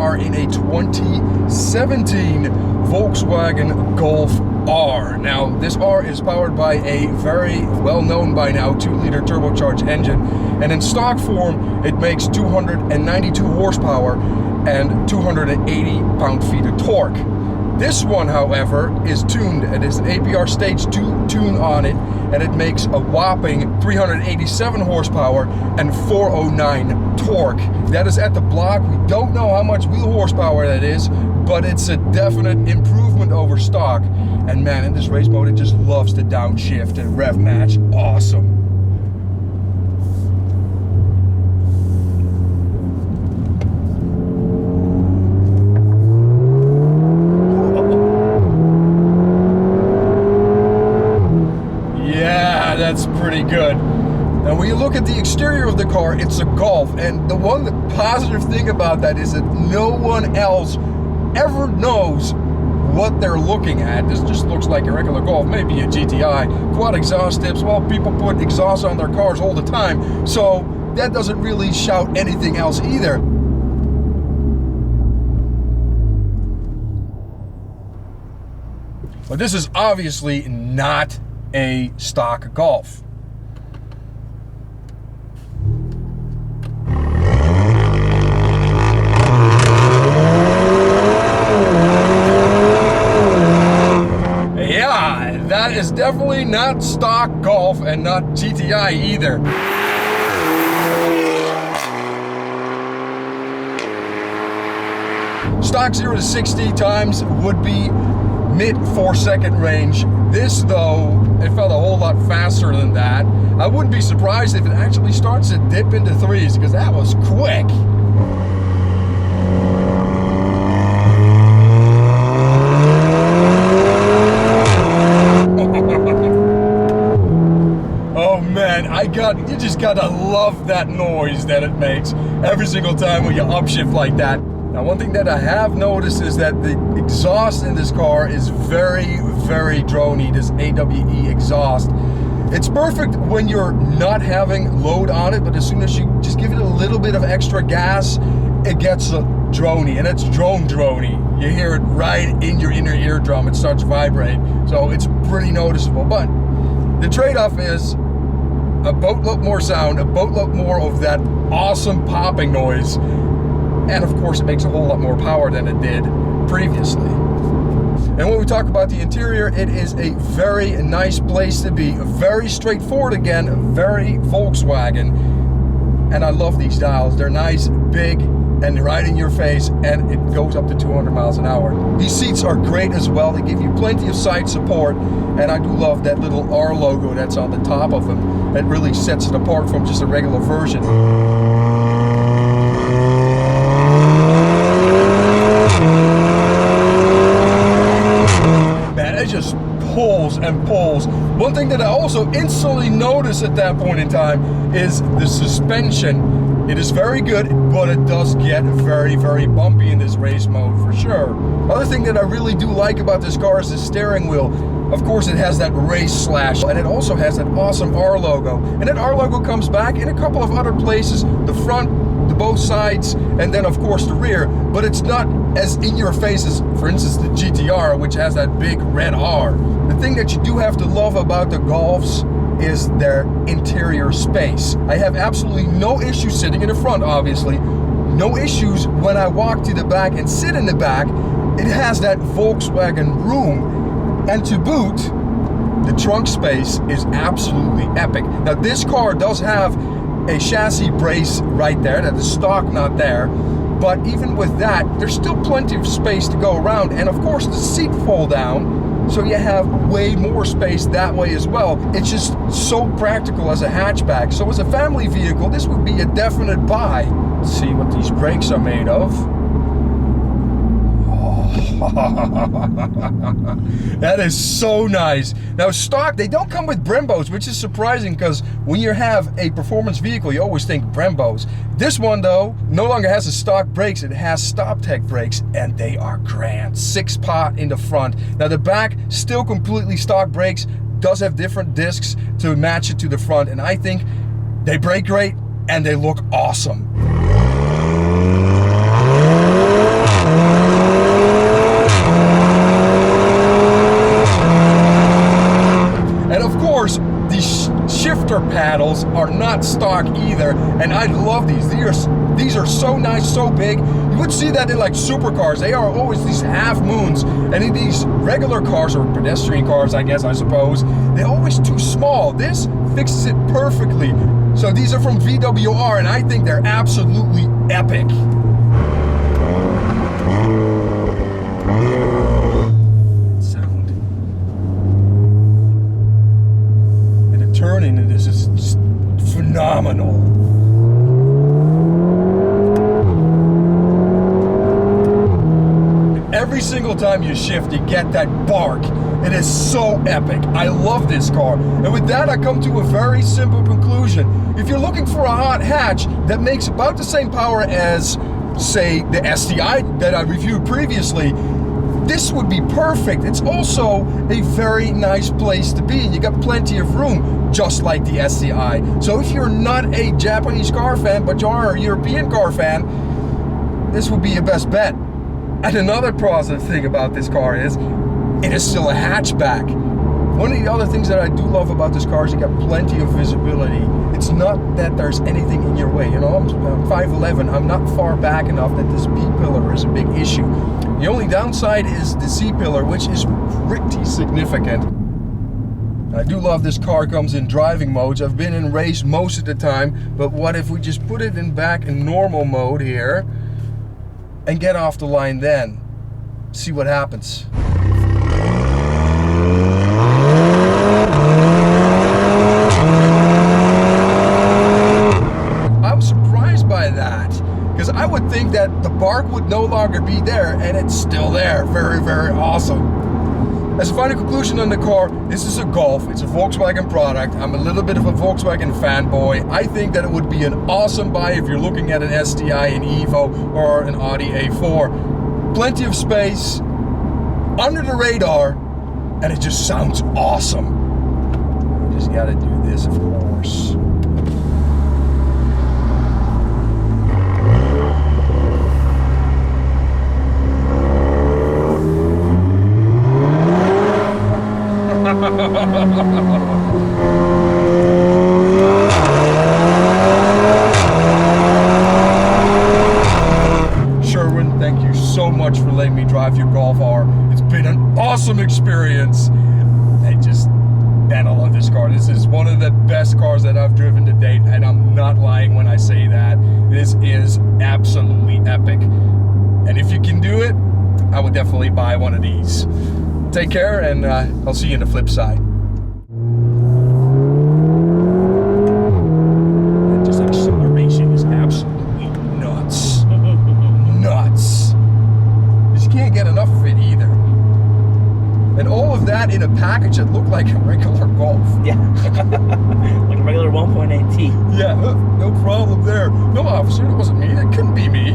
car in a 2017 Volkswagen Golf R. Now, this R is powered by a very well-known by now 2-liter turbocharged engine, and in stock form it makes 292 horsepower and 280 pound-feet of torque. This one, however, is tuned. It is an APR Stage 2 tune on it, and it makes a whopping 387 horsepower and 409 torque. That is at the block. We don't know how much wheel horsepower that is, but it's a definite improvement over stock. And man, in this race mode, it just loves to downshift and rev match. Awesome. Yeah, that's pretty good. Now, when you look at the exterior of the car, it's a Golf, and the one positive thing about that is that no one else ever knows what they're looking at. This just looks like a regular Golf, maybe a GTI. Quad exhaust tips, well, people put exhaust on their cars all the time, so that doesn't really shout anything else either. But this is obviously not a stock Golf. That is definitely not stock Golf and not GTI either. Stock 0 to 60 times would be mid 4-second range. This though, it felt a whole lot faster than that. I wouldn't be surprised if it actually starts to dip into 3s, because that was quick. You just gotta love that noise that it makes every single time when you upshift like that. Now, one thing that I have noticed is that the exhaust in this car is very, very droney, this AWE exhaust. It's perfect when you're not having load on it, but as soon as you just give it a little bit of extra gas, it gets droney, and it's droney. You hear it right in your inner eardrum. It starts to vibrate, so it's pretty noticeable. But the trade-off is a boatload more sound, a boatload more of that awesome popping noise, and of course it makes a whole lot more power than it did previously. And when we talk about the interior, it is a very nice place to be, very straightforward again, very Volkswagen, and I love these dials. They're nice, big, and right in your face, and it goes up to 200 miles an hour. These seats are great as well. They give you plenty of side support, and I do love that little R logo that's on the top of them. It really sets it apart from just a regular version. Man, it just pulls and pulls. One thing that I also instantly noticed at that point in time is the suspension. It is very good, but it does get very, very bumpy in this race mode for sure. Other thing that I really do like about this car is the steering wheel. Of course, it has that race slash, and it also has that awesome R logo. And that R logo comes back in a couple of other places, the front, the both sides, and then of course the rear, but it's not as in your face as, for instance, the GTR, which has that big red R. The thing that you do have to love about the Golfs is their interior space. I have absolutely no issue sitting in the front, obviously. No issues when I walk to the back and sit in the back. It has that Volkswagen room. And to boot, the trunk space is absolutely epic. Now, this car does have a chassis brace right there, that is stock not there. But even with that, there's still plenty of space to go around. And of course, the seat fold down, so you have way more space that way as well. It's just so practical as a hatchback. So as a family vehicle, this would be a definite buy. Let's see what these brakes are made of. That is so nice. Now, stock, they don't come with Brembos, which is surprising because when you have a performance vehicle, you always think Brembos. This one, though, no longer has the stock brakes. It has StopTech brakes, and they are grand. 6-pot in the front. Now, the back, still completely stock brakes, does have different discs to match it to the front, and I think they brake great, and they look awesome. And I love these. These are so nice, so big. You would see that in like supercars. They are always these half moons. And in these regular cars, or pedestrian cars, I guess, I suppose, they're always too small. This fixes it perfectly. So these are from VWR, and I think they're absolutely epic. Sound. And the turning in this is just phenomenal. Every single time you shift, you get that bark. It is so epic. I love this car. And with that, I come to a very simple conclusion. If you're looking for a hot hatch that makes about the same power as, say, the STI that I reviewed previously, this would be perfect. It's also a very nice place to be. You got plenty of room, just like the STI. So if you're not a Japanese car fan, but you are a European car fan, this would be your best bet. And another positive thing about this car is, it is still a hatchback. One of the other things that I do love about this car is you got plenty of visibility. It's not that there's anything in your way. You know, I'm 5'11", I'm not far back enough that this B-pillar is a big issue. The only downside is the C-pillar, which is pretty significant. I do love this car comes in driving modes. I've been in race most of the time, but what if we just put it in back in normal mode here and get off the line then? See what happens. I'm surprised by that, because I would think that the bark would no longer be there, and it's still there. Very, very awesome. As a final conclusion on the car, this is a Golf. It's a Volkswagen product. I'm a little bit of a Volkswagen fanboy. I think that it would be an awesome buy if you're looking at an STI, an Evo, or an Audi A4. Plenty of space, under the radar, and it just sounds awesome. Just gotta do this, of course. Sherwin, thank you so much for letting me drive your Golf R. It's been an awesome experience. Man, I love this car. This is one of the best cars that I've driven to date, and I'm not lying when I say that. This is absolutely epic. And if you can do it, I would definitely buy one of these. Take care, and I'll see you in the flip side. That just acceleration is absolutely nuts. Nuts. Because you can't get enough of it either. And all of that in a package that looked like a regular Golf. Yeah. Like a regular 1.8T. Yeah, no problem there. No, officer, it wasn't me. It couldn't be me.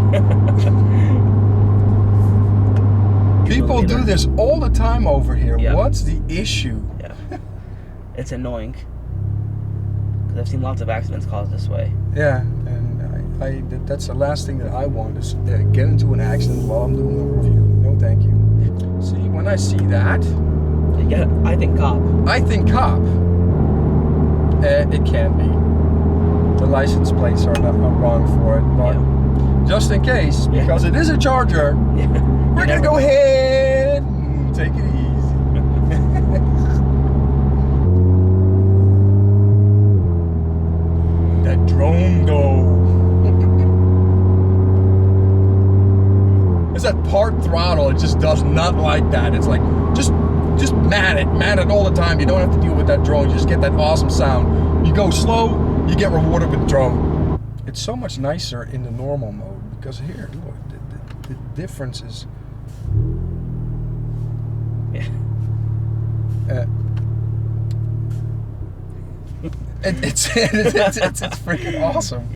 People do this all the time over here. Yeah. What's the issue? Yeah. It's annoying. Because I've seen lots of accidents caused this way. Yeah, and that's the last thing that I want is get into an accident while I'm doing a review. No, thank you. See, when I see that... Yeah, I think cop. I think cop. It can be. The license plates are not wrong for it, but just in case, because it is a Charger, we're going to go ahead and take it easy. That drone though. It's that part throttle, it just does not like that. It's like, just man it all the time. You don't have to deal with that drone. You just get that awesome sound. You go slow, you get rewarded with the drone. It's so much nicer in the normal mode, because here, look, the difference is... Yeah. It's freaking awesome.